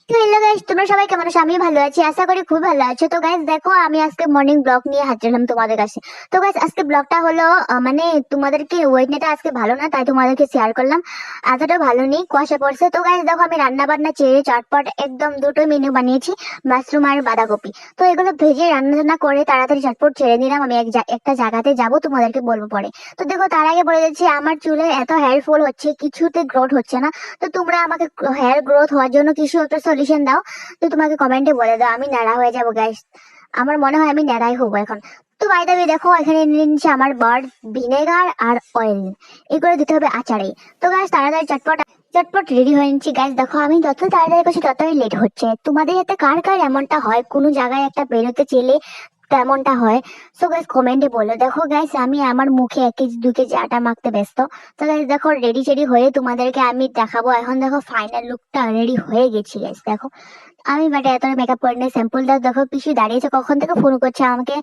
তো hello guys, তোমরা সবাই কেমন আছো? আমি ভালো আছি, আশা করি খুব ভালো আছো। তো গাইস দেখো, আমি আজকে মর্নিং ব্লগ নিয়ে হাজির হলাম তোমাদের কাছে। তো গাইস আজকে ব্লগটা হলো মানে তোমাদেরকে ওয়েদারটা আজকে ভালো না, তাই তোমাদেরকে শেয়ার করলাম। এতটা ভালো নেই, কুয়াশা পড়ছে। তো গাইস দেখো, আমি রান্না বান্না চেড়ে চটপট একদম দুটো মেনু বানিয়েছি, মাশরুম আর বাঁধাকপি। তো এগুলো ভেজে রান্না টান্না করে তাড়াতাড়ি চটপট ছেড়ে নিলাম। আমি একটা জায়গাতে যাব, তোমাদেরকে বলবো পরে। তো দেখো, তার আগে বলে যাচ্ছি, আমার চুলে এত হেয়ার ফল হচ্ছে, কিছুতে গ্রোথ হচ্ছে না। তো তোমরা আমাকে হেয়ার গ্রোথ হওয়ার জন্য কিছু একটা সলিউশন দাও। তো তোমাকে কমেন্টে বলে দাও, আমি ন্যাড়া হয়ে যাবো গাইস। আমার মনে হয় আমি ন্যাড়াই হবো এখন। তো বাই দ্য ওয়ে দেখো, এখানে নিয়ে নিচ্ছে আমার বার্ড ভিনেগার আর অয়েল, এগুলো দিতে হবে আচারে। তো গাইস তাড়াতাড়ি চটপট চটপট রেডি হয়ে নিচ্ছি। গাইস দেখো, আমি যত তাড়াতাড়ি করছি ততই লেট হচ্ছে। তোমাদের হাতে কার কার এমনটা হয়, কোনো জায়গায় একটা বেরোতে চেলে তেমনটা হয়? সো গাইস কমেন্টে বলে। দেখো গাইস, আমি আমার মুখে 1 কেজি 2 কেজি আটা মাখতে ব্যস্ত। তো গাইস দেখো, রেডি টেডি হয়ে তোমাদেরকে আমি দেখাবো। এখন দেখো ফাইনাল লুকটা রেডি হয়ে গেছি গাইস। দেখো আমি বাট এত মেকআপ করে নিয়ে স্যাম্পলটা দেখো, পিসি দাঁড়িয়েছে কখন থেকে ফোন করছে আমাকে,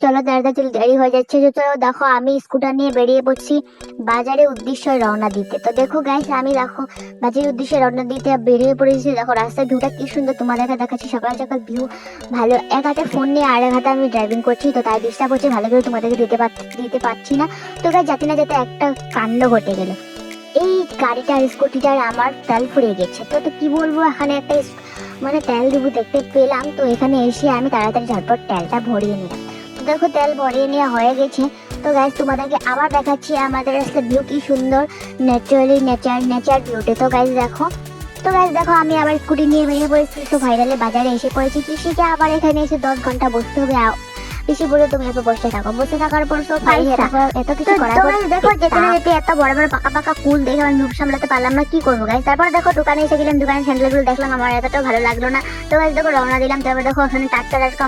চলো তাড়াতাড়ি চলো, দেরি হয়ে যাচ্ছে। তো দেখো আমি স্কুটার নিয়ে বেরিয়ে পড়ছি বাজারে উদ্দেশ্যে রওনা দিতে। তো দেখো গাইস, আমি দেখো বাজারের উদ্দেশ্যে রওনা দিতে বেরিয়ে পড়েছি। দেখো রাস্তার ভিউটা কি সুন্দর, তোমাদেরকে দেখাচ্ছি। সকাল সকাল ভিউ ভালো, এক হাতে ফোন নিয়ে আর এক হাতে আমি ড্রাইভিং করছি, তো তাই ডিস্টার্ব হচ্ছে, ভালো করে তোমাদেরকে দিতে পারছি না। তো গাইস যাতে না যেতে একটা কাণ্ড ঘটে গেল, এই গাড়িটার স্কুটিটার আমার তেল ফুরিয়ে গেছে। তো তো কি বলবো, এখানে একটা মানে তেল দিব দেখতে পেলাম। তো এখানে এসে আমি তাড়াতাড়ি ঝটপট তেলটা ভরিয়ে নিলাম। তো দেখো তেল ভরিয়ে নেওয়া হয়ে গেছে। তো গাইস তোমাদেরকে আবার দেখাচ্ছি আমাদের রাস্তার ভিউ কি সুন্দর, ন্যাচারালি নেচার বিউটি। তো গাইস দেখো, আমি আবার স্কুটি নিয়ে বেরিয়ে পড়েছি। তো ফাইনালি বাজারে এসে পড়েছি। কৃষিকে আবার এখানে এসে 10 ঘন্টা বসতে হবে। পিসি বলে তুমি এত বসে থাকো, বসে থাকার পর তো এত কিছু করার পর দেখো, যেখানে যেতে এত বড় বড় পাকা পাকা কুল দেখে আমি মুখ সামলাতে পারলাম না, কি করবো গাইস। তারপর দেখো দোকানে এসে গেলাম, দোকানে স্যান্ডেলগুলো দেখলাম, আমার এতটাও ভালো লাগলো না। তো গাইস দেখো রওনা দিলাম। তারপর দেখো ওখানে টাটকা টাটকা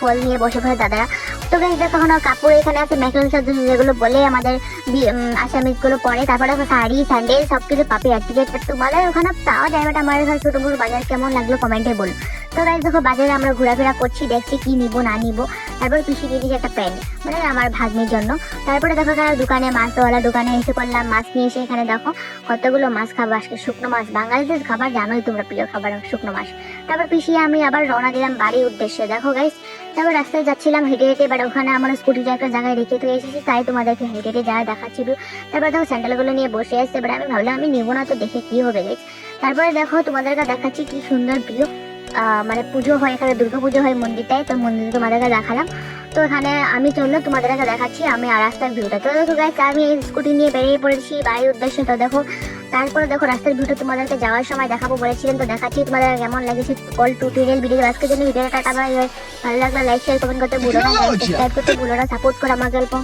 ফল নিয়ে বসে পড়ে দাদারা। তো গাইস দেখো ওখানে কাপড় এখানে আছে, মেখেলা চাদর যেগুলো বলে আমাদের আসামিজ গুলো পরে। তারপর দেখো শাড়ি স্যান্ডেল সবকিছু পাপি আর টিকেট। তোমাদের ওখানে পাওয়া যায়, বাট আমার এখানে ছোট বড় বাজার কেমন লাগলো কমেন্টে বলো। তো গাইস দেখো বাজারে আমরা ঘোরাফেরা করছি, দেখছি কি নিবো না নিবো। তারপর পিসি দিয়েছে একটা প্যান্ট, মানে আমার ভাগ্নির জন্য। তারপরে দেখো দোকানে মাছওয়ালা দোকানে এসে পড়লাম, মাছ নিয়ে এসে এখানে দেখো কতগুলো মাছ খাবো আজকে, শুকনো মাছ, বাঙালিদের খাবার জানোই তোমরা, প্রিয় খাবার শুকনো মাছ। তারপর পিসি আমি আবার রওনা দিলাম বাড়ির উদ্দেশ্যে। দেখো গাইস, তারপর রাস্তায় যাচ্ছিলাম হেঁটে হেঁটে, বাট ওখানে আমার স্কুটিটা একটা জায়গায় রেখে তো এসেছি, তাই তোমাদেরকে হেঁটে হেঁটে যাওয়া দেখাচ্ছি। তারপর দেখো স্যান্ডেলগুলো নিয়ে বসে আসছে, বাট আমি ভাবলাম আমি নিবো না, তো দেখে কি হবে গাইস। তারপরে দেখো তোমাদেরকে দেখাচ্ছি কি সুন্দর ভিউ, মানে পুজো হয় এখানে, দুর্গা পুজো হয় মন্দিরটায়, তো মন্দিরে তোমাদেরকে দেখালাম। তো এখানে আমি চললো তোমাদেরকে দেখাচ্ছি আমি আর রাস্তার ভিউটা। তো দেখো গাইস, আমি স্কুটি নিয়ে বেরিয়ে পড়েছি বাড়ির উদ্দেশ্যে। তো দেখো তারপরে দেখো রাস্তার ভিউটা তোমাদেরকে যাওয়ার সময় দেখাবো বলেছিলাম, তো দেখাচ্ছি তোমাদের কেমন লাগেছে অল টিউটোরিয়াল ভিডিও। আজকের জন্য ভিডিওটা টাটা বাই বাই। ভালো লাগলে লাইক শেয়ার কমেন্ট করতে ভুলো না, সাবস্ক্রাইব করতে ভুলো না, সাপোর্ট করো আমাকে অল্প।